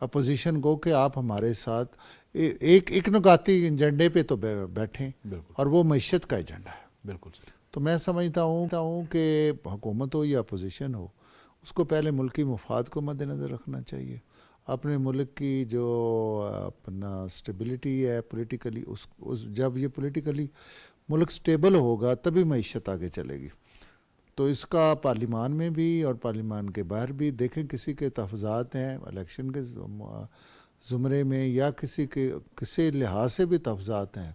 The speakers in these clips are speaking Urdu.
اپوزیشن کو کہ آپ ہمارے ساتھ ایک نکاتی ایجنڈے پہ تو بیٹھیں، بالکل اور وہ معیشت کا ایجنڈا ہے۔ بالکل صحیح۔ تو میں سمجھتا ہوں کہ حکومت ہو یا اپوزیشن ہو، اس کو پہلے ملکی مفاد کو مد نظر رکھنا چاہیے، اپنے ملک کی جو اپنا سٹیبلٹی ہے پولیٹیکلی، جب یہ پولیٹیکلی ملک سٹیبل ہوگا تبھی معیشت آگے چلے گی۔ تو اس کا پارلیمان میں بھی اور پارلیمان کے باہر بھی دیکھیں، کسی کے تحفظات ہیں الیکشن کے زمرے میں یا کسی لحاظ سے بھی تحفظات ہیں،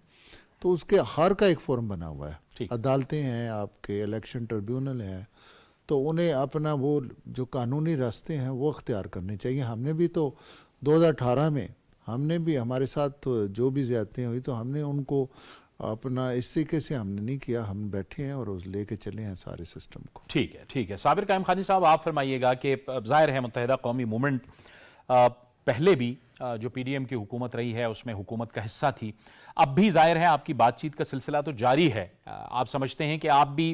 تو اس کے ہر کا ایک فورم بنا ہوا ہے، ٹھیک۔ عدالتیں ہیں، آپ کے الیکشن ٹریبیونل ہیں، تو انہیں اپنا وہ جو قانونی راستے ہیں وہ اختیار کرنے چاہیے۔ ہم نے بھی تو 2018 میں ہمارے ساتھ جو بھی زیادتیاں ہوئی تو ہم نے ان کو اپنا اس طریقے سے ہم نے نہیں کیا، ہم بیٹھے ہیں اور لے کے چلے ہیں سارے سسٹم کو۔ ٹھیک ہے ٹھیک ہے۔ صابر قائم خانی صاحب، آپ فرمائیے گا کہ ظاہر ہے متحدہ قومی مومنٹ پہلے بھی جو پی ڈی ایم کی حکومت رہی ہے اس میں حکومت کا حصہ تھی، اب بھی ظاہر ہے آپ کی بات چیت کا سلسلہ تو جاری ہے، آپ سمجھتے ہیں کہ آپ بھی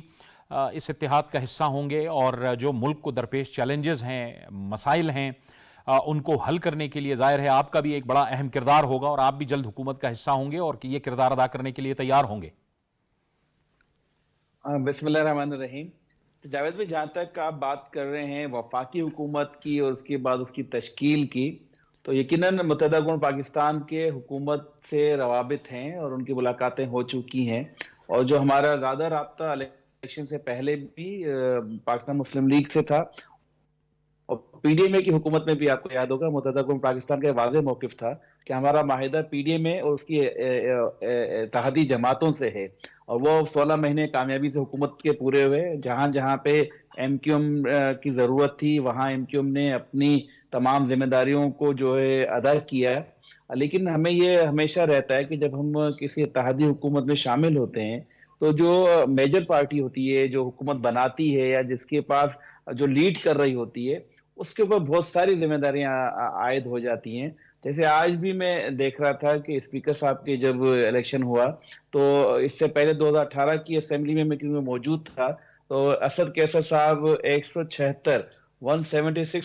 اس اتحاد کا حصہ ہوں گے اور جو ملک کو درپیش چیلنجز ہیں، مسائل ہیں، ان کو حل کرنے کے لیے ظاہر ہے آپ کا بھی ایک بڑا اہم کردار ہوگا اور آپ بھی جلد حکومت کا حصہ ہوں گے اور یہ کردار ادا کرنے کے لیے تیار ہوں گے؟ بسم اللہ الرحمن الرحیم۔ جاوید بھائی، جہاں تک آپ بات کر رہے ہیں وفاقی حکومت کی اور اس کے بعد اس کی تشکیل کی، تو یقیناً متحدہ قوم پاکستان کے حکومت سے روابط ہیں اور ان کی ملاقاتیں ہو چکی ہیں، اور جو ہمارا زیادہ رابطہ الیکشن سے پہلے بھی پاکستان مسلم لیگ سے تھا، اور پی ڈی ایم اے کی حکومت میں بھی آپ کو یاد ہوگا متحدہ قوم پاکستان کا واضح موقف تھا کہ ہمارا معاہدہ پی ڈی ایم اے اور اس کی اتحادی جماعتوں سے ہے، اور وہ 16 مہینے کامیابی سے حکومت کے پورے ہوئے۔ جہاں جہاں پہ ایم کیو ایم کی ضرورت تھی وہاں ایم کیو ایم نے اپنی تمام ذمہ داریوں کو جو ہے ادا کیا، لیکن ہمیں یہ ہمیشہ رہتا ہے کہ جب ہم کسی اتحادی حکومت میں شامل ہوتے ہیں تو جو میجر پارٹی ہوتی ہے، جو حکومت بناتی ہے یا جس کے پاس جو لیڈ کر رہی ہوتی ہے، اس کے اوپر بہت ساری ذمہ داریاں عائد ہو جاتی ہیں۔ جیسے آج بھی میں دیکھ رہا تھا کہ اسپیکر صاحب کے جب الیکشن ہوا تو اس سے پہلے 2018 کی اسمبلی میں میٹنگ میں موجود تھا، تو اسد کیسر صاحب 176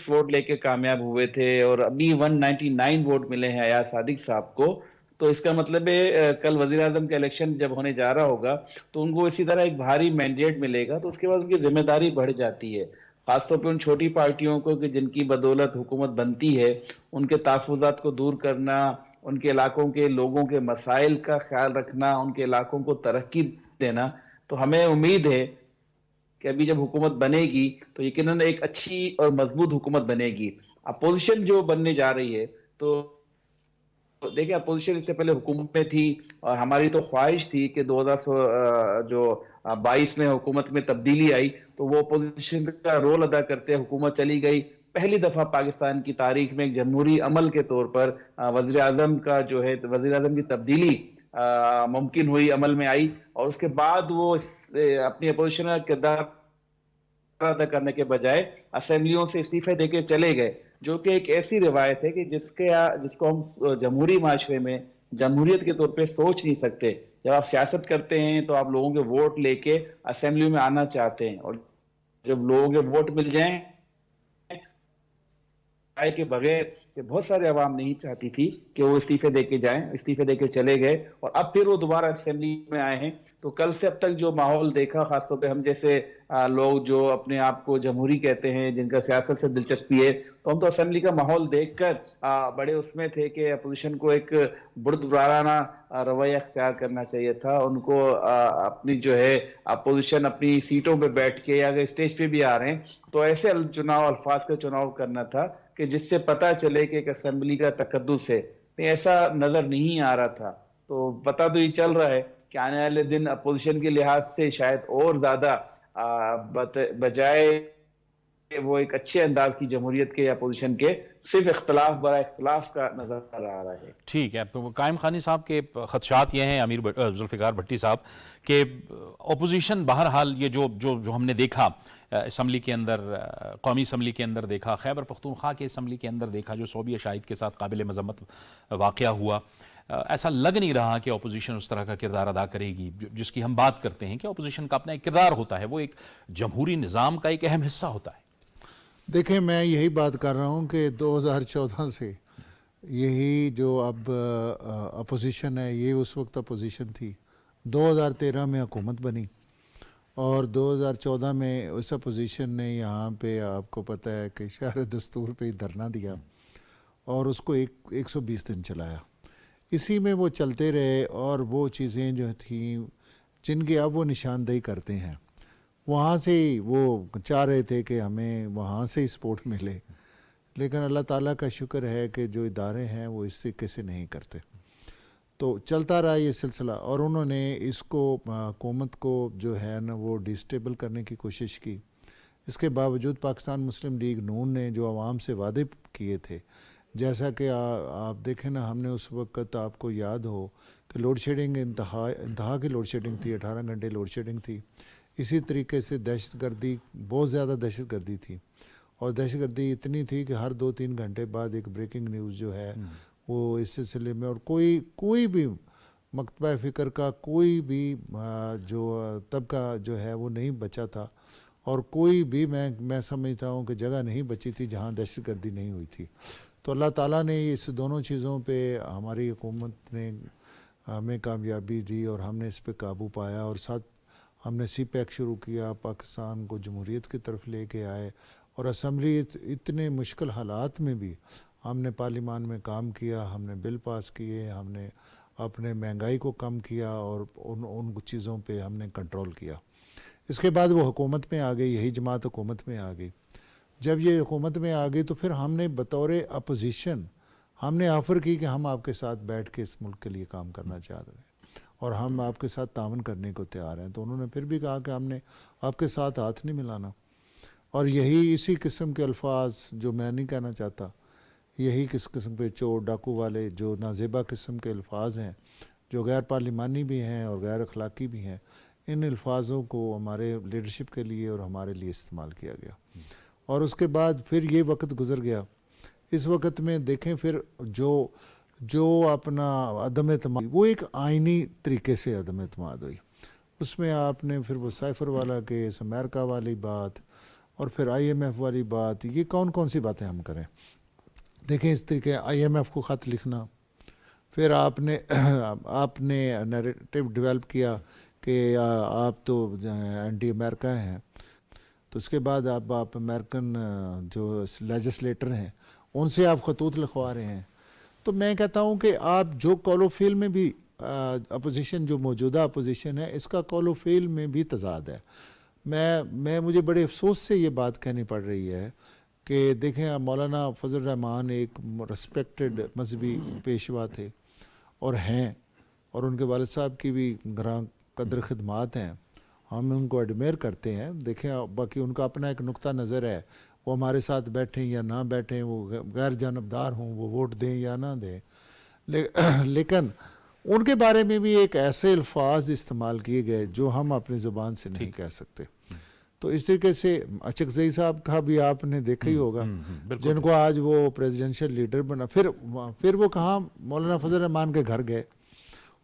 ووٹ لے کے کامیاب ہوئے تھے، اور ابھی 199 ووٹ ملے ہیں ایاز صادق صاحب کو۔ تو اس کا مطلب ہے کل وزیر اعظم کا الیکشن جب ہونے جا رہا ہوگا تو ان کو اسی طرح ایک بھاری مینڈیٹ ملے گا، تو اس کے بعد ان کی ذمہ داری بڑھ جاتی ہے، خاص طور پہ ان چھوٹی پارٹیوں کو کہ جن کی بدولت حکومت بنتی ہے، ان کے تحفظات کو دور کرنا، ان کے علاقوں کے لوگوں کے مسائل کا خیال رکھنا، ان کے علاقوں کو ترقی دینا۔ تو ہمیں امید ہے کہ ابھی جب حکومت بنے گی تو یقیناً ایک اچھی اور مضبوط حکومت بنے گی۔ اپوزیشن جو بننے جا رہی ہے، تو دیکھیں اپوزیشن اس سے پہلے حکومت میں تھی، اور ہماری تو خواہش تھی کہ 2022 میں حکومت میں تبدیلی آئی تو وہ اپوزیشن کا رول ادا کرتے حکومت چلی گئی۔ پہلی دفعہ پاکستان کی تاریخ میں ایک جمہوری عمل کے طور پر وزیر اعظم کا جو ہے وزیر اعظم کی تبدیلی ممکن ہوئی، عمل میں آئی، اور اس کے بعد وہ اپنی اپوزیشن کا کردار ادا کرنے کے بجائے اسمبلیوں سے استعفے دے کے چلے گئے، جو کہ ایک ایسی روایت ہے کہ جس کو ہم جمہوری معاشرے میں جمہوریت کے طور پہ سوچ نہیں سکتے۔ جب آپ سیاست کرتے ہیں تو آپ لوگوں کے ووٹ لے کے اسمبلیوں میں آنا چاہتے ہیں، اور جب لوگوں کے ووٹ مل جائیں کے بغیر، کہ بہت سارے عوام نہیں چاہتی تھی کہ وہ استعفے دے کے جائیں، استعفے دے کے چلے گئے، اور اب پھر وہ دوبارہ اسمبلی میں آئے ہیں۔ تو کل سے اب تک جو ماحول دیکھا، خاص طور پہ ہم جیسے لوگ جو اپنے آپ کو جمہوری کہتے ہیں، جن کا سیاست سے دلچسپی ہے، تو ہم تو اسمبلی کا ماحول دیکھ کر بڑے اس میں تھے کہ اپوزیشن کو ایک بردبارانہ رویہ اختیار کرنا چاہیے تھا، ان کو اپنی جو ہے اپوزیشن اپنی سیٹوں پہ بیٹھ کے، یا اگر اسٹیج پہ بھی آ رہے ہیں تو ایسے الفاظ کا چناؤ کرنا تھا کہ جس سے پتہ چلے کہ ایک اسمبلی کا تقدس ہے۔ ایسا نظر نہیں آ رہا تھا، تو پتہ تو یہ چل رہا ہے کہ آنے والے دن اپوزیشن کے لحاظ سے شاید اور زیادہ بجائے وہ ایک اچھے انداز کی جمہوریت کے یا اپوزیشن کے، صرف اختلاف برائے اختلاف کا نظر آ رہا ہے۔ ٹھیک ہے، تو قائم خانی صاحب کے خدشات یہ ہیں، امیر ذوالفقار بھٹی صاحب، کہ اپوزیشن بہرحال یہ جو ہم نے دیکھا اسمبلی کے اندر، قومی اسمبلی کے اندر دیکھا، خیبر پختونخوا کے اسمبلی کے اندر دیکھا، جو صوبی عشائد کے ساتھ قابل مذمت واقعہ ہوا، ایسا لگ نہیں رہا کہ اپوزیشن اس طرح کا کردار ادا کرے گی جس کی ہم بات کرتے ہیں کہ اپوزیشن کا اپنا ایک کردار ہوتا ہے، وہ ایک جمہوری نظام کا ایک اہم حصہ ہوتا ہے۔ دیکھیں، میں یہی بات کر رہا ہوں کہ 2014 سے یہی جو اب اپوزیشن ہے، یہ اس وقت اپوزیشن تھی. 2013 میں حکومت بنی اور 2014 میں اس اپوزیشن نے یہاں پہ آپ کو پتہ ہے کہ شہر دستور پہ ہی دھرنا دیا اور اس کو 120 دن چلایا. اسی میں وہ چلتے رہے اور وہ چیزیں جو تھیں جن کی اب وہ نشاندہی کرتے ہیں، وہاں سے ہی وہ چاہ رہے تھے کہ ہمیں وہاں سے ہی سپورٹ ملے، لیکن اللہ تعالیٰ کا شکر ہے کہ جو ادارے ہیں وہ اس طریقے سے نہیں کرتے. تو چلتا رہا یہ سلسلہ اور انہوں نے اس کو حکومت کو جو ہے نا وہ ڈسٹیبل کرنے کی کوشش کی. اس کے باوجود پاکستان مسلم لیگ نون نے جو عوام سے وعدے کیے تھے، جیسا کہ آپ دیکھیں نا، ہم نے اس وقت آپ کو یاد ہو کہ لوڈ شیڈنگ انتہا کی لوڈ شیڈنگ تھی، 18 گھنٹے لوڈ شیڈنگ تھی. اسی طریقے سے دہشت گردی، بہت زیادہ dہشت گردی تھی، اور دہشت گردی اتنی تھی کہ ہر 2-3 گھنٹے بعد ایک بریکنگ نیوز جو ہے وہ اس سلسلے میں، اور کوئی بھی مکتبہ فکر کا کوئی بھی جو طبقہ جو ہے وہ نہیں بچا تھا، اور کوئی بھی میں سمجھتا ہوں کہ جگہ نہیں بچی تھی جہاں دہشت گردی نہیں ہوئی تھی. تو اللہ تعالیٰ نے اس دونوں چیزوں پہ ہماری حکومت نے ہمیں کامیابی دی اور ہم نے اس پہ قابو پایا، اور ساتھ ہم نے سی پیک شروع کیا، پاکستان کو جمہوریت کی طرف لے کے آئے، اور اسمبلی اتنے مشکل حالات میں بھی ہم نے پارلیمان میں کام کیا، ہم نے بل پاس کیے، ہم نے اپنے مہنگائی کو کم کیا اور ان چیزوں پہ ہم نے کنٹرول کیا. اس کے بعد وہ حکومت میں آ گئی، یہی جماعت حکومت میں آ گئی. جب یہ حکومت میں آ گئی تو پھر ہم نے بطور اپوزیشن ہم نے آفر کی کہ ہم آپ کے ساتھ بیٹھ کے اس ملک کے لیے کام کرنا چاہتے ہیں اور ہم آپ کے ساتھ تعاون کرنے کو تیار ہیں. تو انہوں نے پھر بھی کہا کہ ہم نے آپ کے ساتھ ہاتھ نہیں ملانا، اور یہی اسی قسم کے الفاظ جو میں نہیں کہنا چاہتا، یہی کس قسم کے چور ڈاکو والے جو نازیبا قسم کے الفاظ ہیں، جو غیر پارلیمانی بھی ہیں اور غیر اخلاقی بھی ہیں، ان الفاظوں کو ہمارے لیڈرشپ کے لیے اور ہمارے لیے استعمال کیا گیا. اور اس کے بعد پھر یہ وقت گزر گیا. اس وقت میں دیکھیں پھر جو اپنا عدم اعتماد، وہ ایک آئینی طریقے سے عدم اعتماد ہوئی. اس میں آپ نے پھر وہ سائفر والا کیس، امریکہ والی بات، اور پھر IMF والی بات، یہ کون سی باتیں ہم کریں. دیکھیں اس طریقے IMF کو خط لکھنا، پھر آپ نے نیریٹو ڈیولپ کیا کہ آپ تو اینٹی امریکہ ہیں. تو اس کے بعد آپ امریکن جو لیجسلیٹر ہیں ان سے آپ خطوط لکھوا رہے ہیں. تو میں کہتا ہوں کہ آپ جو قول و فعل میں بھی اپوزیشن، جو موجودہ اپوزیشن ہے، اس کا قول و فعل میں بھی تضاد ہے. مجھے بڑے افسوس سے یہ بات کہنی پڑ رہی ہے کہ دیکھیں مولانا فضل الرحمان ایک ریسپیکٹڈ مذہبی پیشوا تھے اور ہیں، اور ان کے والد صاحب کی بھی گراں قدر خدمات ہیں، ہم ان کو ایڈمائر کرتے ہیں. دیکھیں باقی ان کا اپنا ایک نقطہ نظر ہے، وہ ہمارے ساتھ بیٹھیں یا نہ بیٹھیں، وہ غیر جانبدار ہوں، وہ ووٹ دیں یا نہ دیں، لیکن ان کے بارے میں بھی ایک ایسے الفاظ استعمال کیے گئے جو ہم اپنی زبان سے نہیں کہہ سکتے. تو اس طریقے سے اچکزئی صاحب کا بھی آپ نے دیکھا ہی ہوگا، جن کو آج وہ پریزیڈنشل لیڈر بنا. پھر وہ کہاں مولانا فضل الرحمان کے گھر گئے،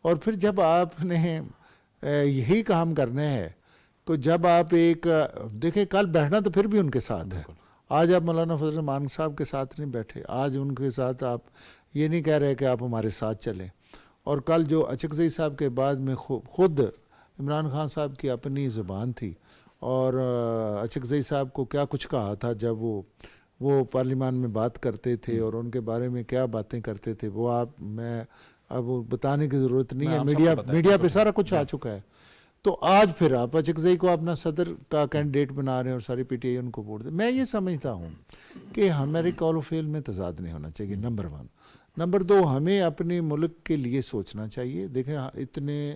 اور پھر جب آپ نے یہی کام کرنا ہے تو جب آپ دیکھیں کل بیٹھنا تو پھر بھی ان کے ساتھ ہے. آج آپ مولانا فضل الرحمان صاحب کے ساتھ نہیں بیٹھے، آج ان کے ساتھ آپ یہ نہیں کہہ رہے کہ آپ ہمارے ساتھ چلیں. اور کل جو اچکزئی صاحب کے بعد میں خود عمران خان صاحب کی اپنی زبان تھی، اور اچکزئی صاحب کو کیا کچھ کہا تھا جب وہ پارلیمان میں بات کرتے تھے اور ان کے بارے میں کیا باتیں کرتے تھے، وہ اب بتانے کی ضرورت نہیں ہے، میڈیا پہ سارا کچھ آ چکا ہے. تو آج پھر آپ اچکزئی کو اپنا صدر کا کینڈیڈیٹ بنا رہے ہیں اور ساری PTI ان کو ووٹ دیں. میں یہ سمجھتا ہوں کہ ہمارے قول و فعل میں تضاد نہیں ہونا چاہیے، نمبر 1. نمبر 2، ہمیں اپنے ملک کے لیے سوچنا چاہیے. دیکھیں اتنے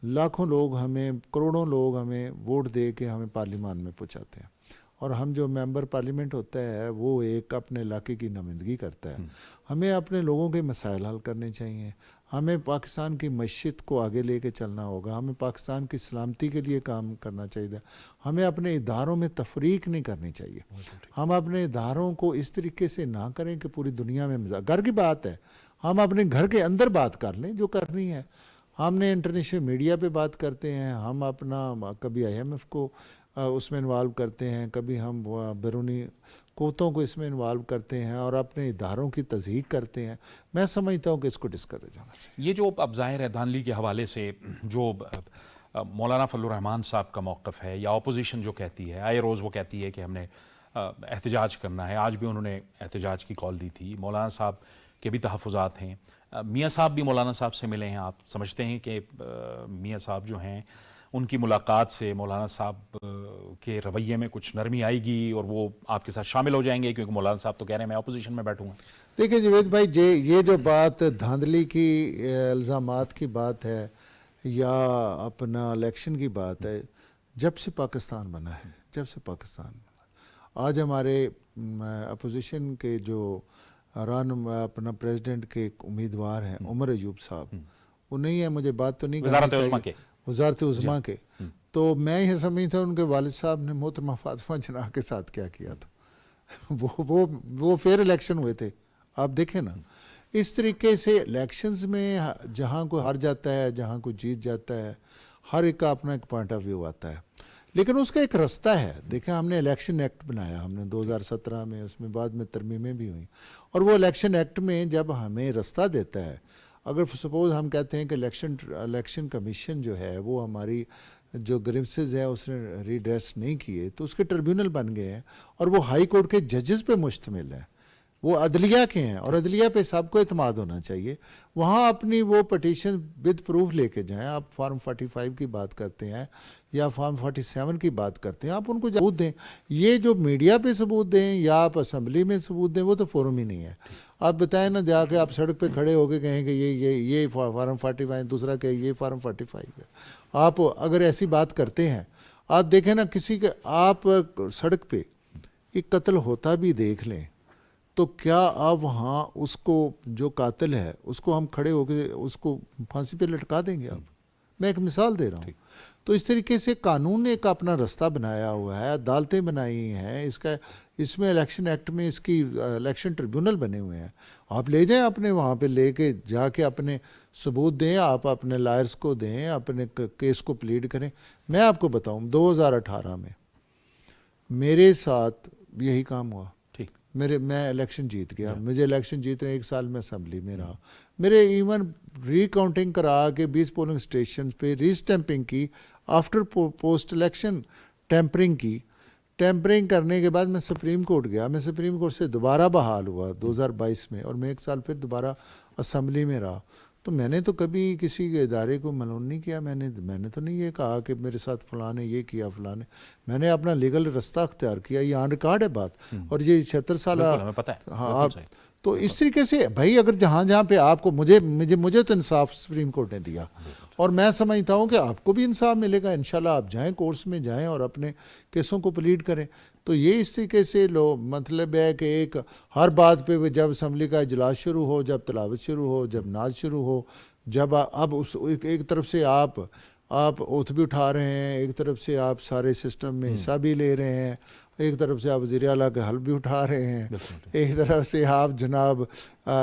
لاکھوں لوگ ہمیں، کروڑوں لوگ ہمیں ووٹ دے کے ہمیں پارلیمان میں پہنچاتے ہیں، اور ہم جو ممبر پارلیمنٹ ہوتا ہے وہ ایک اپنے علاقے کی نمائندگی کرتا ہے. ہمیں اپنے لوگوں کے مسائل حل کرنے چاہیے، ہمیں پاکستان کی معیشت کو آگے لے کے چلنا ہوگا، ہمیں پاکستان کی سلامتی کے لیے کام کرنا چاہیے. ہمیں اپنے اداروں میں تفریق نہیں کرنی چاہیے. ہم اپنے اداروں کو اس طریقے سے نہ کریں کہ پوری دنیا میں گھر کی بات ہے، ہم اپنے گھر کے اندر بات کر لیں جو کرنی ہے. ہم نے انٹرنیشنل میڈیا پہ بات کرتے ہیں، ہم اپنا کبھی IMF کو اس میں انوالو کرتے ہیں، کبھی ہم بیرونی قوتوں کو اس میں انوالو کرتے ہیں اور اپنے اداروں کی تضحیق کرتے ہیں، میں سمجھتا ہوں کہ اس کو ڈسکریج ہونا چاہیے۔ یہ جو اب ظاہر ہے دھاندلی کے حوالے سے جو مولانا فضل الرحمان صاحب کا موقف ہے، یا اپوزیشن جو کہتی ہے، آئے روز وہ کہتی ہے کہ ہم نے احتجاج کرنا ہے، آج بھی انہوں نے احتجاج کی کال دی تھی، مولانا صاحب کے بھی تحفظات ہیں، میاں صاحب بھی مولانا صاحب سے ملے ہیں، آپ سمجھتے ہیں کہ میاں صاحب جو ہیں ان کی ملاقات سے مولانا صاحب کے رویے میں کچھ نرمی آئے گی اور وہ آپ کے ساتھ شامل ہو جائیں گے، کیونکہ مولانا صاحب تو کہہ رہے ہیں میں اپوزیشن میں بیٹھوں گا؟ دیکھیں جاوید بھائی، یہ جو بات دھاندلی کی الزامات کی بات ہے یا اپنا الیکشن کی بات ہے، جب سے پاکستان بنا ہے، جب سے پاکستان بنا ہے، آج ہمارے اپوزیشن کے جو اپنا پریزیڈنٹ کے امیدوار ہیں عمر ایوب صاحب، وہ نہیں ہے، مجھے بات تو نہیں وزارت کرنی عظمیٰ چاہیے، وزارت عظمیٰ کے، تو میں یہ سمجھتا ہوں ان کے والد صاحب نے محترمہ فاطمہ جناح کے ساتھ کیا کیا تھا، وہ فیئر الیکشن ہوئے تھے، آپ دیکھیں نا۔ اس طریقے سے الیکشنز میں جہاں کوئی ہار جاتا ہے، جہاں کوئی جیت جاتا ہے، ہر ایک کا اپنا ایک پوائنٹ آف ویو آتا ہے، لیکن اس کا ایک رستہ ہے۔ دیکھیں ہم نے الیکشن ایکٹ بنایا، ہم نے 2017 میں، اس میں بعد میں ترمیمیں بھی ہوئیں، اور وہ الیکشن ایکٹ میں جب ہمیں رستہ دیتا ہے، اگر سپوز ہم کہتے ہیں کہ الیکشن کمیشن جو ہے وہ ہماری جو گریوسز ہے اس نے ریڈریس نہیں کیے، تو اس کے ٹریبیونل بن گئے ہیں اور وہ ہائی کورٹ کے ججز پہ مشتمل ہے، وہ عدلیہ کے ہیں، اور عدلیہ پہ سب کو اعتماد ہونا چاہیے۔ وہاں اپنی وہ پٹیشن ود پروف لے کے جائیں، آپ فارم 45 کی بات کرتے ہیں یا فارم 47 کی بات کرتے ہیں، آپ ان کو ثبوت دیں۔ یہ جو میڈیا پہ ثبوت دیں یا آپ اسمبلی میں ثبوت دیں، وہ تو فورم ہی نہیں ہے۔ آپ بتائیں نا، جا کے آپ سڑک پہ کھڑے ہو کے کہیں کہ یہ فارم 45، دوسرا کہ یہ فارم 45 ہے۔ آپ اگر ایسی بات کرتے ہیں، آپ دیکھیں نا، کسی کے آپ سڑک پہ ایک قتل ہوتا بھی دیکھ لیں، تو کیا آپ وہاں اس کو جو قاتل ہے اس کو ہم کھڑے ہو کے اس کو پھانسی پہ لٹکا دیں گے؟ آپ، میں ایک مثال دے رہا ہوں۔ تو اس طریقے سے قانون نے ایک اپنا رستہ بنایا ہوا ہے، عدالتیں بنائی ہیں، اس میں الیکشن ایکٹ میں اس کی الیکشن ٹریبیونل بنے ہوئے ہیں۔ آپ لے جائیں، اپنے وہاں پہ لے کے جا کے اپنے ثبوت دیں، آپ اپنے لائرز کو دیں، اپنے کیس کو پلیڈ کریں۔ میں آپ کو بتاؤں، 2018 میں میرے ساتھ یہی کام ہوا، میں الیکشن جیت گیا، مجھے الیکشن جیتنے 1 سال میں اسمبلی میں رہا، میرے ایون ری کاؤنٹنگ کرا کے 20 پولنگ اسٹیشنز پہ ری اسٹیمپنگ کی، آفٹر پوسٹ الیکشن ٹیمپرنگ کی، ٹیمپرنگ کرنے کے بعد میں سپریم کورٹ گیا، میں سپریم کورٹ سے دوبارہ بحال ہوا 2022 میں، اور میں 1 سال پھر دوبارہ اسمبلی میں رہا۔ تو میں نے تو کبھی کسی کے ادارے کو ملون نہیں کیا، میں نے تو نہیں یہ کہا کہ میرے ساتھ فلاں نے یہ کیا، فلاں نے، میں نے اپنا لیگل رستہ اختیار کیا، یہ آن ریکارڈ ہے بات، اور یہ 76 سالہ، ہاں آپ، تو اس طریقے سے بھائی اگر جہاں پہ آپ کو مجھے تو انصاف سپریم کورٹ نے دیا، اور میں سمجھتا ہوں کہ آپ کو بھی انصاف ملے گا انشاءاللہ۔ آپ جائیں کورٹس میں جائیں اور اپنے کیسوں کو پلیڈ کریں۔ تو یہ اس طریقے سے مطلب ہے کہ ایک ہر بات پہ جب اسمبلی کا اجلاس شروع ہو، جب تلاوت شروع ہو، جب نعت شروع ہو، جب اب ایک طرف سے آپ اوتھ بھی اٹھا رہے ہیں، ایک طرف سے آپ سارے سسٹم میں حصہ بھی لے رہے ہیں، ایک طرف سے آپ وزیر اعلیٰ کا حلف بھی اٹھا رہے ہیں، ایک طرف سے آپ جناب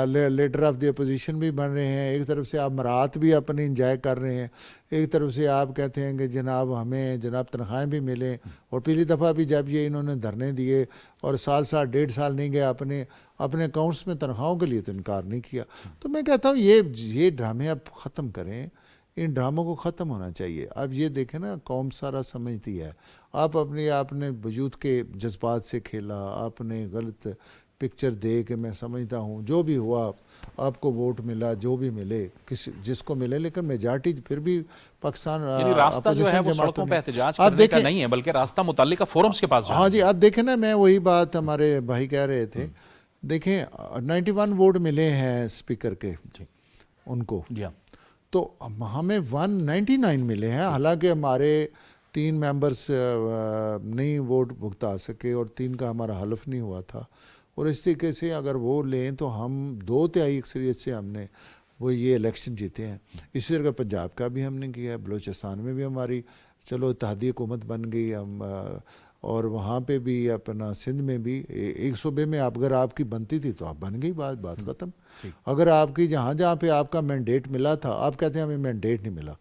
لیڈر آف دی اپوزیشن بھی بن رہے ہیں، ایک طرف سے آپ مرات بھی اپنی انجوائے کر رہے ہیں، ایک طرف سے آپ کہتے ہیں کہ ہمیں تنخواہیں بھی ملیں، اور پہلی دفعہ بھی جب یہ انہوں نے دھرنے دیے اور سال 1.5 نہیں گئے، اپنے اکاؤنٹس میں تنخواہوں کے لیے تو انکار نہیں کیا۔ تو میں کہتا ہوں یہ ڈرامے اب ختم کریں، ان ڈراموں کو ختم ہونا چاہیے۔ اب یہ دیکھیں نا، قوم سارا سمجھتی ہے، آپ اپنے وجود کے جذبات سے کھیلا، آپ نے غلط پکچر دے کے، میں سمجھتا ہوں جو بھی ہوا، آپ کو ووٹ ملا، جو بھی ملے، جس کو ملے، لیکن میجارٹی پھر بھی پاکستان یعنی راستہ جو ہے وہ سڑکوں پہ احتجاج کرنے کا نہیں ہے، بلکہ راستہ متعلقہ فورمز کے پاس جانا ہے۔ ہاں جی، اب دیکھیں نا، میں وہی بات ہمارے بھائی کہہ رہے تھے، دیکھیں 91 ووٹ ملے ہیں اسپیکر کے ان کو، تو ہمیں 199 ملے ہیں، حالانکہ ہمارے 3 ممبرز نہیں ووٹ بھگتا سکے اور 3 کا ہمارا حلف نہیں ہوا تھا، اور اس طریقے سے اگر وہ لیں تو ہم 2/3 اکثریت سے ہم نے وہ یہ الیکشن جیتے ہیں۔ اسی طرح پنجاب کا بھی ہم نے کیا ہے، بلوچستان میں بھی ہماری چلو اتحادی حکومت بن گئی، ہم اور وہاں پہ بھی اپنا سندھ میں بھی ایک صوبے میں اگر آپ کی بنتی تھی تو آپ بن گئی، بات ختم۔ اگر آپ کی جہاں پہ آپ کا مینڈیٹ ملا تھا، آپ کہتے ہیں ہمیں مینڈیٹ نہیں ملا،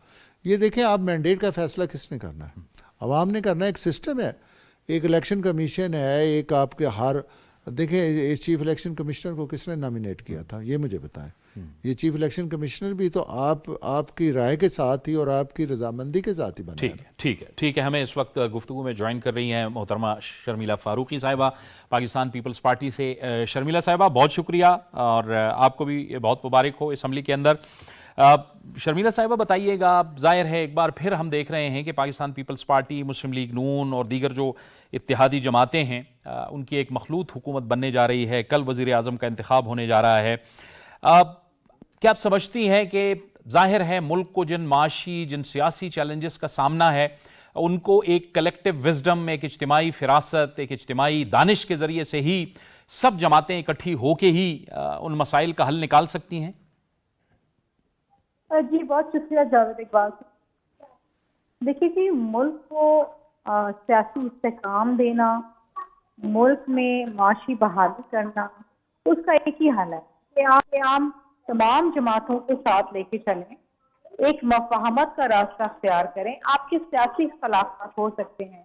یہ دیکھیں آپ مینڈیٹ کا فیصلہ کس نے کرنا ہے؟ عوام نے کرنا ہے۔ ایک سسٹم ہے، ایک الیکشن کمیشن ہے، ایک آپ کے ہر دیکھیں اس چیف الیکشن کمشنر کو کس نے نامینیٹ کیا تھا یہ مجھے بتائیں. یہ چیف الیکشن کمشنر بھی تو آپ کی رائے کے ساتھ ہی اور آپ کی رضامندی کے ساتھ ہی بنا ہے. ٹھیک ہے. ہمیں اس وقت گفتگو میں جوائن کر رہی ہیں محترمہ شرمیلا فاروقی صاحبہ پاکستان پیپلز پارٹی سے. شرمیلا صاحبہ بہت شکریہ اور آپ کو بھی بہت مبارک ہو اسمبلی کے اندر. شرمیلا صاحبہ بتائیے گا، ظاہر ہے ایک بار پھر ہم دیکھ رہے ہیں کہ پاکستان پیپلز پارٹی، مسلم لیگ نون اور دیگر جو اتحادی جماعتیں ہیں ان کی ایک مخلوط حکومت بننے جا رہی ہے. کل وزیر اعظم کا انتخاب ہونے جا رہا ہے. کیا آپ سمجھتی ہیں کہ ظاہر ہے ملک کو جن معاشی جن سیاسی چیلنجز کا سامنا ہے ان کو ایک کلیکٹیو وزڈم، ایک اجتماعی فراست، ایک اجتماعی دانش کے ذریعے سے ہی سب جماعتیں اکٹھی ہو کے ہی ان مسائل کا حل نکال سکتی ہیں؟ جی بہت شکریہ جاوید اقبال. دیکھیے کہ ملک کو سیاسی استحکام دینا، ملک میں معاشی بحالی کرنا، اس کا ایک ہی حل ہے کہ عام تمام جماعتوں کے ساتھ لے کے چلیں، ایک مفاہمت کا راستہ اختیار کریں. آپ کے سیاسی اختلافات ہو سکتے ہیں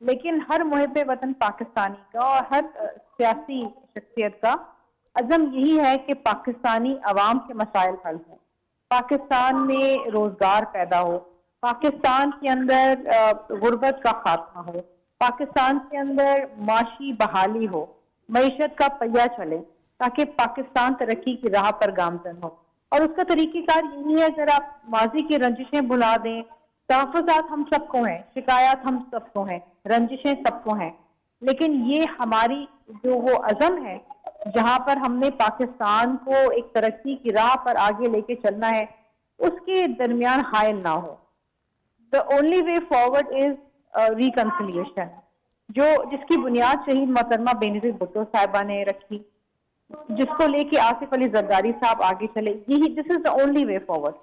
لیکن ہر محب وطن پاکستانی کا اور ہر سیاسی شخصیت کا عزم یہی ہے کہ پاکستانی عوام کے مسائل حل ہوں، پاکستان میں روزگار پیدا ہو، پاکستان کے اندر غربت کا خاتمہ ہو، پاکستان کے اندر معاشی بحالی ہو، معیشت کا پہیہ چلے تاکہ پاکستان ترقی کی راہ پر گامزن ہو. اور اس کا طریقہ کار یہی ہے، اگر آپ ماضی کی رنجشیں بھلا دیں، تحفظات ہم سب کو ہیں، شکایات ہم سب کو ہیں، رنجشیں سب کو ہیں، لیکن یہ ہماری جو وہ عزم ہے جہاں پر ہم نے پاکستان کو ایک ترقی کی راہ پر آگے لے کے چلنا ہے، اس کے درمیان حائل نہ ہو. The only way forward is reconciliation، جس کی بنیاد شہید محترمہ بینظیر بھٹو صاحبہ نے رکھی، جس کو لے کے آصف علی زرداری صاحب آگے چلے. یہی this is the only way forward.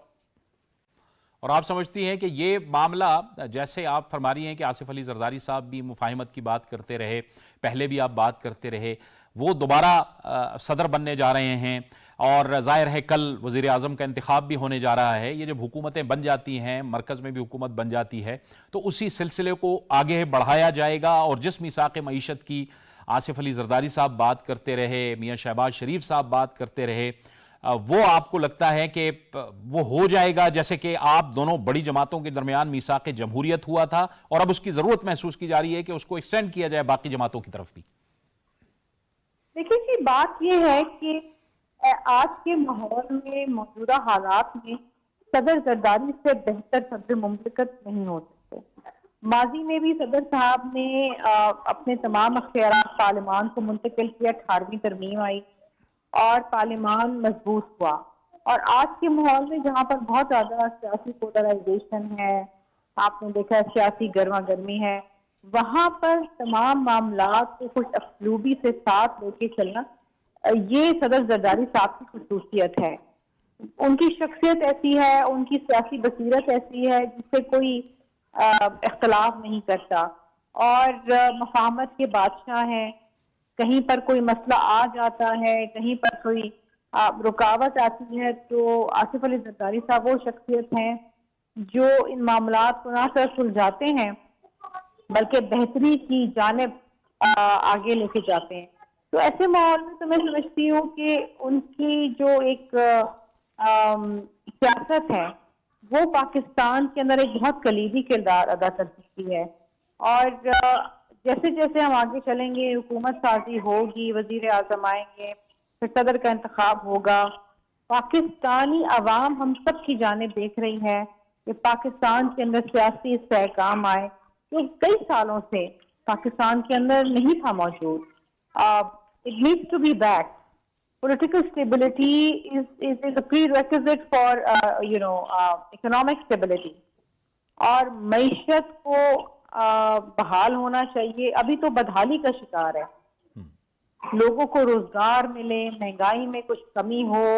اور آپ سمجھتی ہیں کہ یہ معاملہ، جیسے آپ فرما رہی ہیں کہ آصف علی زرداری صاحب بھی مفاہمت کی بات کرتے رہے، پہلے بھی آپ بات کرتے رہے، وہ دوبارہ صدر بننے جا رہے ہیں اور ظاہر ہے کل وزیر اعظم کا انتخاب بھی ہونے جا رہا ہے. یہ جب حکومتیں بن جاتی ہیں، مرکز میں بھی حکومت بن جاتی ہے، تو اسی سلسلے کو آگے بڑھایا جائے گا. اور جس میثاق معیشت کی آصف علی زرداری صاحب بات کرتے رہے، میاں شہباز شریف صاحب بات کرتے رہے، وہ آپ کو لگتا ہے کہ وہ ہو جائے گا جیسے کہ آپ دونوں بڑی جماعتوں کے درمیان میثاق جمہوریت ہوا تھا اور اب اس کی ضرورت محسوس کی جا رہی ہے کہ اس کو ایکسٹینڈ کیا جائے باقی جماعتوں کی طرف بھی؟ دیکھیے جی، بات یہ ہے کہ آج کے ماحول میں، موجودہ حالات میں صدر زرداری سے بہتر صدر مملکت نہیں ہو سکتے. ماضی میں بھی صدر صاحب نے اپنے تمام اختیارات پارلیمان کو منتقل کیا، 18ویں ترمیم آئی اور پارلیمان مضبوط ہوا. اور آج کے ماحول میں جہاں پر بہت زیادہ سیاسی پولرائزیشن ہے، آپ نے دیکھا سیاسی گرما گرمی ہے، وہاں پر تمام معاملات کو کچھ اسلوبی سے ساتھ لے کے چلنا، یہ صدر زرداری صاحب کی خصوصیت ہے. ان کی شخصیت ایسی ہے، ان کی سیاسی بصیرت ایسی ہے جس سے کوئی اختلاف نہیں کرتا اور مفاہمت کے بادشاہ ہیں. کہیں پر کوئی مسئلہ آ جاتا ہے، کہیں پر کوئی رکاوٹ آتی ہے، تو آصف علی زرداری صاحب وہ شخصیت ہیں جو ان معاملات کو نہ صرف سلجھاتے ہیں بلکہ بہتری کی جانب آگے لے کے جاتے ہیں. تو ایسے ماحول میں تو میں سمجھتی ہوں کہ ان کی جو ایک سیاست ہے وہ پاکستان کے اندر ایک بہت کلیدی کردار ادا کر سکتی ہے. اور جیسے جیسے ہم آگے چلیں گے، حکومت سازی ہوگی، وزیر اعظم آئیں گے، پھر صدر کا انتخاب ہوگا، پاکستانی عوام ہم سب کی جانب دیکھ رہی ہے کہ پاکستان کے اندر سیاسی استحکام آئے جو کئی سالوں سے پاکستان کے اندر نہیں تھا موجود. It needs to be back. Political stability is a prerequisite for economic stability. اور معیشت کو بحال ہونا چاہیے. ابھی تو بدحالی کا شکار ہے، لوگوں کو روزگار ملے، مہنگائی میں کچھ کمی ہو.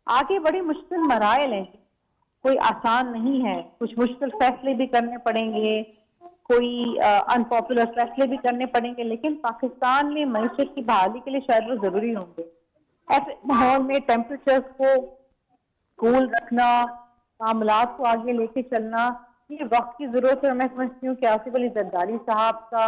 آگے بڑے مشکل مراحل ہیں، کوئی آسان نہیں ہے، کچھ مشکل فیصلے بھی کرنے پڑیں گے، کوئی انپاپولر فیصلے بھی کرنے پڑیں گے، لیکن پاکستان میں معیشت کی بحالی کے لیے شاید وہ ضروری ہوں گے. ایسے ماحول میں ٹیمپریچرز کو کول رکھنا، معاملات کو آگے لے کے چلنا، یہ وقت کی ضرورت ہے. میں سمجھتی ہوں کہ آصف علی زرداری صاحب کا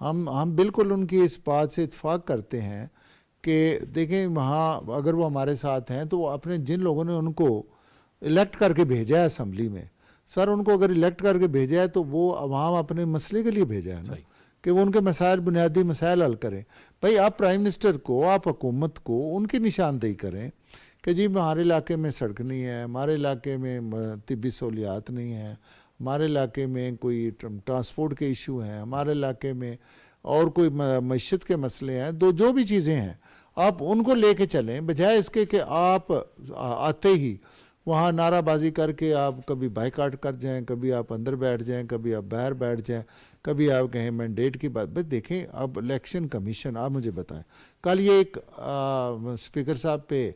ہم بالکل ان کی اس بات سے اتفاق کرتے ہیں کہ دیکھیں وہاں اگر وہ ہمارے ساتھ ہیں تو وہ اپنے جن لوگوں نے ان کو الیکٹ کر کے بھیجا ہے اسمبلی میں، سر ان کو اگر الیکٹ کر کے بھیجا ہے تو وہ عوام اپنے مسئلے کے لیے بھیجا ہے نا، کہ وہ ان کے مسائل، بنیادی مسائل حل کریں. بھائی آپ پرائم منسٹر کو، آپ حکومت کو ان کی نشاندہی کریں کہ جی ہمارے علاقے میں سڑک نہیں ہے، ہمارے علاقے میں طبی سہولیات نہیں ہیں، ہمارے علاقے میں کوئی ٹرانسپورٹ کے ایشو ہیں، ہمارے علاقے میں اور کوئی معیشت کے مسئلے ہیں، جو بھی چیزیں ہیں آپ ان کو لے کے چلیں، بجائے اس کے کہ آپ آتے ہی وہاں نعرہ بازی کر کے آپ کبھی بائیکاٹ کر جائیں، کبھی آپ اندر بیٹھ جائیں، کبھی آپ باہر بیٹھ جائیں، کبھی آپ کہیں مینڈیٹ کی بات. بھائی دیکھیں اب الیکشن کمیشن، آپ مجھے بتائیں، کل یہ ایک اسپیکر صاحب پہ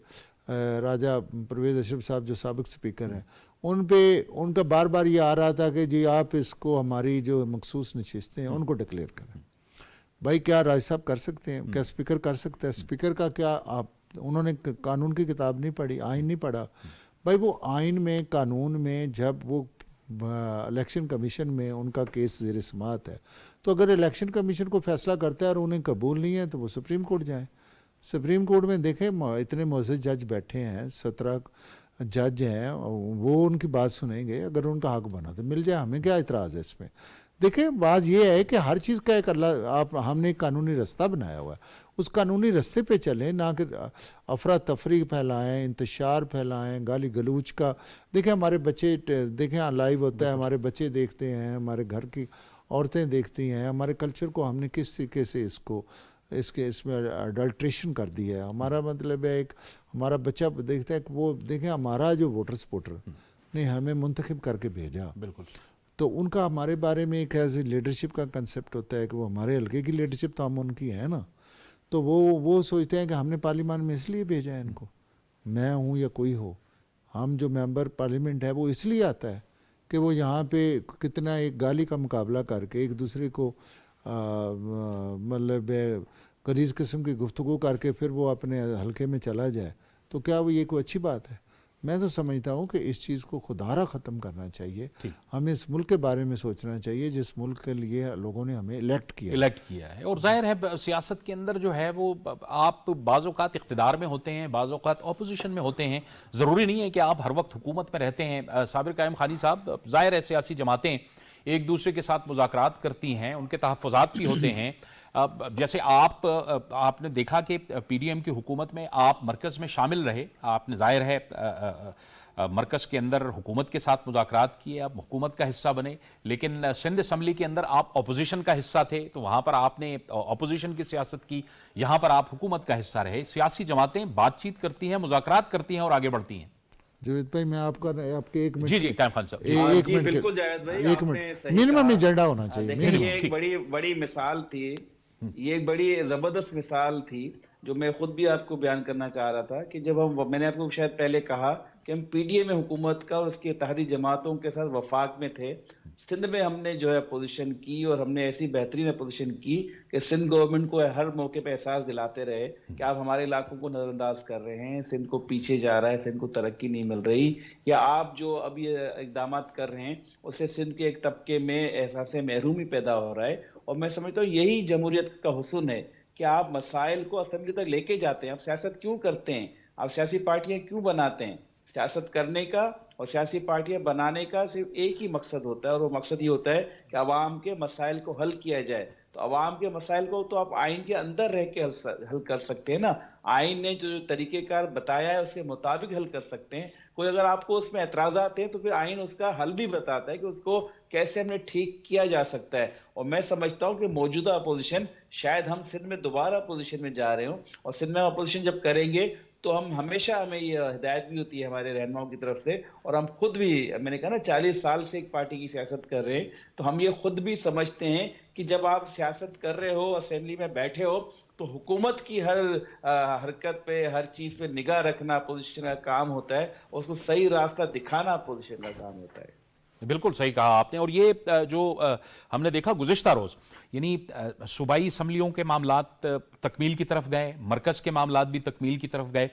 راجہ پرویز اشرف صاحب جو سابق اسپیکر ہیں، ان پہ ان کا بار بار یہ آ رہا تھا کہ جی آپ اس کو ہماری جو مخصوص نشستیں ہیں ان کو ڈکلیئر کریں. بھائی کیا راج صاحب کر سکتے ہیں؟ کیا اسپیکر کر سکتا ہے؟ اسپیکر کا کیا انہوں نے قانون کی کتاب نہیں پڑھی، آئین نہیں پڑھا؟ بھائی وہ آئین میں، قانون میں جب وہ الیکشن کمیشن میں ان کا کیس زیر سماعت ہے، تو اگر الیکشن کمیشن کو فیصلہ کرتا ہے اور انہیں قبول نہیں ہے تو وہ سپریم کورٹ جائیں. سپریم کورٹ میں دیکھیں اتنے معزز جج بیٹھے ہیں، 17 جج ہیں، وہ ان کی بات سنیں گے، اگر ان کا حق بنا تو مل جائے، ہمیں کیا اعتراض ہے اس میں. دیکھیں بات یہ ہے کہ ہر چیز کا ایک ہم نے ایک قانونی رستہ بنایا ہوا ہے، اس قانونی رستے پہ چلیں، نہ کہ افراتفری پھیلائیں، انتشار پھیلائیں، گالی گلوچ کا. دیکھیں ہمارے بچے، دیکھیں لائیو ہوتا ہے، ہمارے بچے دیکھتے ہیں، ہمارے گھر کی عورتیں دیکھتی ہیں، ہمارے کلچر کو ہم نے کس طریقے سے اس میں اڈلٹریشن کر دیا ہے. ہمارا مطلب ہے ایک ہمارا بچہ دیکھتا ہے کہ وہ دیکھیں ہمارا جو ووٹر سپورٹر نے ہمیں منتخب کر کے بھیجا، بالکل، تو ان کا ہمارے بارے میں ایک ایز لیڈرشپ کا کنسپٹ ہوتا ہے کہ وہ ہمارے حلقے کی لیڈرشپ تو ہم ان کی ہے نا، تو وہ سوچتے ہیں کہ ہم نے پارلیمان میں اس لیے بھیجا ہے ان کو، میں ہوں یا کوئی ہو، ہم جو ممبر پارلیمنٹ ہے وہ اس لیے آتا ہے کہ وہ یہاں پہ کتنا ایک گالی کا مقابلہ کر کے ایک دوسرے کو مطلب غلیظ قسم کی گفتگو کر کے پھر وہ اپنے حلقے میں چلا جائے. تو کیا وہ یہ کوئی اچھی بات ہے؟ میں تو سمجھتا ہوں کہ اس چیز کو خودارہ ختم کرنا چاہیے. ہمیں اس ملک کے بارے میں سوچنا چاہیے جس ملک کے لیے لوگوں نے ہمیں الیکٹ کیا ہے. اور ظاہر ہے سیاست کے اندر جو ہے وہ آپ بعض اوقات اقتدار میں ہوتے ہیں، بعض اوقات اپوزیشن میں ہوتے ہیں، ضروری نہیں ہے کہ آپ ہر وقت حکومت میں رہتے ہیں. صابر قائم خانی صاحب، ظاہر ہے سیاسی جماعتیں ایک دوسرے کے ساتھ مذاکرات کرتی ہیں، ان کے تحفظات بھی ہوتے ہیں. جیسے آپ نے دیکھا کہ پی ڈی ایم کی حکومت میں آپ مرکز میں شامل رہے، آپ نے ظاہر ہے مرکز کے اندر حکومت کے ساتھ مذاکرات کیے، آپ حکومت کا حصہ بنے، لیکن سندھ اسمبلی کے اندر آپ اپوزیشن کا حصہ تھے، تو وہاں پر آپ نے اپوزیشن کی سیاست کی، یہاں پر آپ حکومت کا حصہ رہے. سیاسی جماعتیں بات چیت کرتی ہیں، مذاکرات کرتی ہیں اور آگے بڑھتی ہیں. جاوید بھائی میں آپ کے ایک منٹ جی قائم خان صاحب، ایک منٹ بالکل جاوید بھائی، ایک منٹ منیمم ایجنڈا ہونا چاہیے. دیکھیں یہ ایک بڑی مثال تھی، یہ ایک بڑی زبردست مثال تھی جو میں خود بھی آپ کو بیان کرنا چاہ رہا تھا کہ جب میں نے آپ کو شاید پہلے کہا کہ ہم پی ڈی اے میں حکومت کا اور اس کی اتحادی جماعتوں کے ساتھ وفاق میں تھے. سندھ میں ہم نے جو ہے اپوزیشن کی اور ہم نے ایسی بہترین اپوزیشن کی کہ سندھ گورنمنٹ کو ہر موقع پہ احساس دلاتے رہے کہ آپ ہمارے علاقوں کو نظر انداز کر رہے ہیں، سندھ کو پیچھے جا رہا ہے، سندھ کو ترقی نہیں مل رہی، یا آپ جو اب یہ اقدامات کر رہے ہیں اس سے سندھ کے ایک طبقے میں احساس محرومی پیدا ہو رہا ہے. اور میں سمجھتا ہوں یہی جمہوریت کا حسن ہے کہ آپ مسائل کو اسمبلی تک لے کے جاتے ہیں. آپ سیاست کیوں کرتے ہیں؟ آپ سیاسی پارٹیاں کیوں بناتے ہیں؟ سیاست کرنے کا اور سیاسی پارٹیاں بنانے کا صرف ایک ہی مقصد ہوتا ہے، اور وہ مقصد یہ ہوتا ہے کہ عوام کے مسائل کو حل کیا جائے. تو عوام کے مسائل کو تو آپ آئین کے اندر رہ کے حل کر سکتے ہیں نا، آئین نے جو طریقہ کار بتایا ہے اس کے مطابق حل کر سکتے ہیں. کوئی اگر آپ کو اس میں اعتراضات ہیں تو پھر آئین اس کا حل بھی بتاتا ہے کہ اس کو کیسے ہم نے ٹھیک کیا جا سکتا ہے. اور میں سمجھتا ہوں کہ موجودہ اپوزیشن، شاید ہم سندھ میں دوبارہ اپوزیشن میں جا رہے ہوں، اور سندھ میں اپوزیشن جب کریں گے تو ہمیشہ ہمیں یہ ہدایت بھی ہوتی ہے ہمارے رہنماؤں کی طرف سے، اور ہم خود بھی، میں نے کہا نا 40 سال سے ایک پارٹی کی سیاست کر رہے ہیں، تو ہم یہ خود بھی سمجھتے ہیں کہ جب آپ سیاست کر رہے ہو، اسمبلی میں بیٹھے ہو، تو حکومت کی ہر حرکت پہ، ہر چیز پہ نگاہ رکھنا اپوزیشن کا کام ہوتا ہے، اور اس کو صحیح راستہ دکھانا اپوزیشن کا کام ہوتا ہے. بالکل صحیح کہا آپ نے. اور یہ جو ہم نے دیکھا گزشتہ روز، یعنی صوبائی اسمبلیوں کے معاملات تکمیل کی طرف گئے، مرکز کے معاملات بھی تکمیل کی طرف گئے.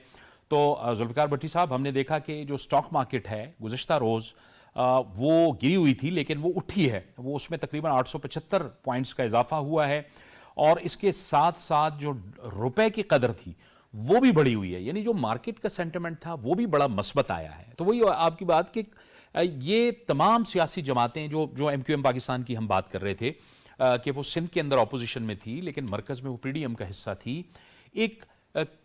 تو ذوالفقار بھٹی صاحب، ہم نے دیکھا کہ جو سٹاک مارکیٹ ہے گزشتہ روز وہ گری ہوئی تھی لیکن وہ اٹھی ہے، وہ اس میں تقریباً 875 پوائنٹس کا اضافہ ہوا ہے، اور اس کے ساتھ ساتھ جو روپے کی قدر تھی وہ بھی بڑھی ہوئی ہے، یعنی جو مارکیٹ کا سینٹیمنٹ تھا وہ بھی بڑا مثبت آیا ہے۔ تو وہی آپ کی بات کہ یہ تمام سیاسی جماعتیں جو ایم کیو ایم پاکستان کی ہم بات کر رہے تھے کہ وہ سندھ کے اندر اپوزیشن میں تھی لیکن مرکز میں وہ پی ڈی ایم کا حصہ تھی، ایک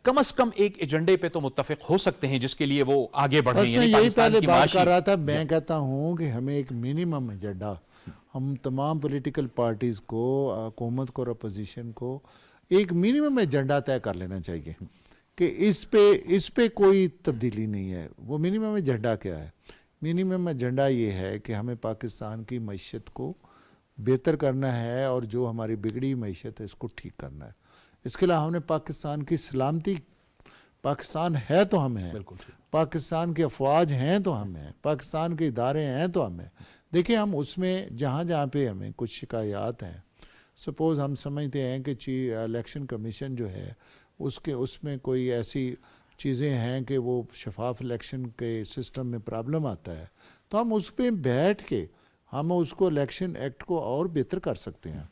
کم از کم ایک ایجنڈے پہ تو متفق ہو سکتے ہیں جس کے لیے وہ آگے بڑھیں، بس میں یعنی یہی پاکستان پہلے کی بات معاشی کر رہا تھا، میں کہتا ہوں کہ ہمیں ایک منیمم ایجنڈا، ہم تمام پولیٹیکل پارٹیز کو، حکومت کو اور اپوزیشن کو ایک منیمم ایجنڈا طے کر لینا چاہیے کہ اس پہ کوئی تبدیلی نہیں ہے۔ وہ منیمم ایجنڈا کیا ہے؟ منیمم ایجنڈا یہ ہے کہ ہمیں پاکستان کی معیشت کو بہتر کرنا ہے اور جو ہماری بگڑی معیشت ہے اس کو ٹھیک کرنا ہے۔ اس کے علاوہ ہم نے پاکستان کی سلامتی، پاکستان ہے تو ہم ہیں، پاکستان کے افواج ہیں تو ہم ہیں، پاکستان کے ادارے ہیں تو ہم ہیں۔ دیکھیں ہم اس میں جہاں پہ ہمیں کچھ شکایات ہیں، سپوز ہم سمجھتے ہیں کہ الیکشن کمیشن جو ہے اس میں کوئی ایسی چیزیں ہیں کہ وہ شفاف الیکشن کے سسٹم میں پرابلم آتا ہے، تو ہم اس پہ بیٹھ کے ہم اس کو الیکشن ایکٹ کو اور بہتر کر سکتے ہیں،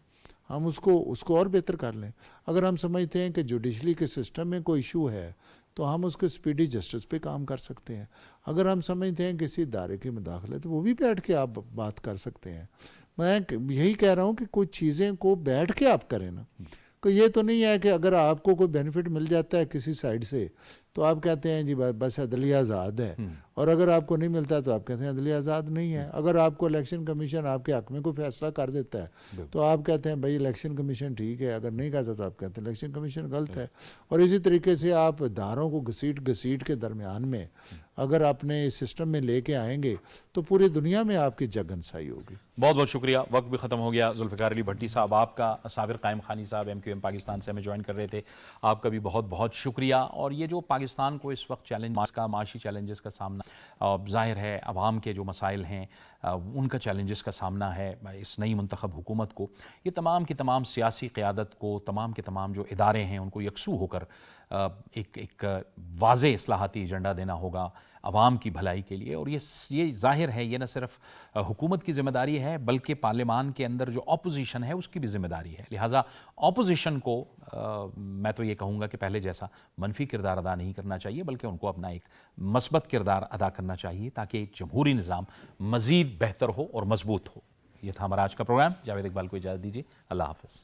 ہم اس کو اور بہتر کر لیں۔ اگر ہم سمجھتے ہیں کہ جوڈیشلی کے سسٹم میں کوئی ایشو ہے تو ہم اس کے سپیڈی جسٹس پہ کام کر سکتے ہیں۔ اگر ہم سمجھتے ہیں کسی ادارے کی مداخلت، وہ بھی بیٹھ کے آپ بات کر سکتے ہیں۔ میں یہی کہہ رہا ہوں کہ کچھ چیزیں کو بیٹھ کے آپ کریں نا، کہ یہ تو نہیں ہے کہ اگر آپ کو کوئی بینیفٹ مل جاتا ہے کسی سائڈ سے تو آپ کہتے ہیں جی بس عدلیہ آزاد ہے، اور اگر آپ کو نہیں ملتا تو آپ کہتے ہیں عدلیہ آزاد نہیں ہے۔ اگر آپ کو الیکشن کمیشن آپ کے حق میں کوئی فیصلہ کر دیتا ہے تو آپ کہتے ہیں بھائی الیکشن کمیشن ٹھیک ہے، اگر نہیں کرتا تو آپ کہتے ہیں الیکشن کمیشن غلط ہے۔ اور اسی طریقے سے آپ اداروں کو گھسیٹ کے درمیان میں اگر اپنے سسٹم میں لے کے آئیں گے تو پوری دنیا میں آپ کی جگ ہنسائی ہوگی۔ بہت بہت شکریہ، وقت بھی ختم ہو گیا۔ ذوالفقار علی بھٹی صاحب، آپ کا، صابر قائم خانی صاحب ایم کیو ایم پاکستان سے ہمیں جوائن کر رہے تھے، آپ کا بھی بہت بہت شکریہ۔ اور یہ جو پاکستان کو اس وقت چیلنج کا، معاشی چیلنجز کا سامنا ظاہر ہے، عوام کے جو مسائل ہیں ان کا چیلنجز کا سامنا ہے اس نئی منتخب حکومت کو، یہ تمام کی تمام سیاسی قیادت کو، تمام کے تمام جو ادارے ہیں ان کو یکسو ہو کر ایک واضح اصلاحاتی ایجنڈا دینا ہوگا عوام کی بھلائی کے لیے۔ اور یہ ظاہر ہے یہ نہ صرف حکومت کی ذمہ داری ہے بلکہ پارلیمان کے اندر جو اپوزیشن ہے اس کی بھی ذمہ داری ہے۔ لہٰذا اپوزیشن کو میں تو یہ کہوں گا کہ پہلے جیسا منفی کردار ادا نہیں کرنا چاہیے بلکہ ان کو اپنا ایک مثبت کردار ادا کرنا چاہیے تاکہ جمہوری نظام مزید بہتر ہو اور مضبوط ہو۔ یہ تھا ہمارا آج کا پروگرام۔ جاوید اقبال کو اجازت دیجیے، اللہ حافظ۔